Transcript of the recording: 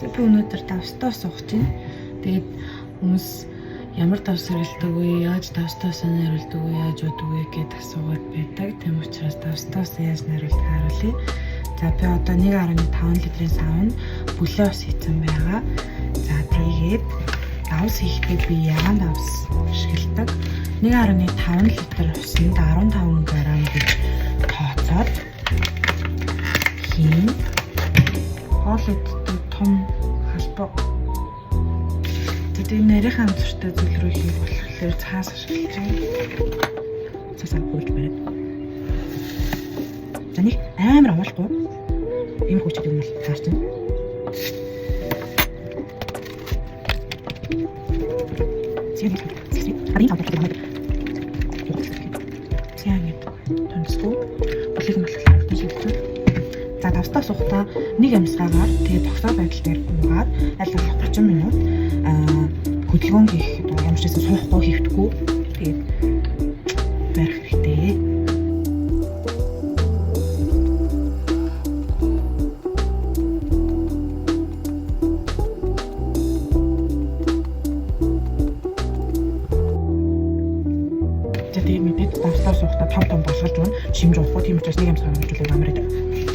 Би өнөөдөр давстаа суух чинь. Тэгээд хүмүүс ямар давс ирэлдэг вэ? Яаж давстаас нэрлдэг вэ? Яаж удаг вэ гэдээ асуугаад байдаг. Тэм учраас давстаас яаж нэрлэх харуулъя. За би одоо 1.5 литрийн савнд бүлээ ус хийсэн байгаа. За тэгээд давс хийхдээ би ягаан давс ашигладаг. 1.5 литр усанд 15 г гэж тооцоод хийн. Хоолойд том халбаа. Тэгээд нарийн хамтартай зүйл рүү хийх болохоор цаас ашиглаж байна. Цаас авах байна. За нэг амар амуулахгүй. Энэ хүчтэй юм бол цаас чинь. Арийн тавталтай байна. Зяагийн тонцгүй. Бүлэг нь болохоор тийшээ. За давстаа суухтаа нэг амьсгаагаар тэгээ тогтоо байдал дээр буугаад аль болох 30 минут хөдөлгөөн хийх ямар ч гэсэн суухгүй хийвдэггүй тэгээд барих хэрэгтэй. Тэгээд мэдээд давстаа суухтаа том болгож байна. Шимж уухгүй тийм учраас нэг амьсгаа хэмжүүлээд амар байдаг.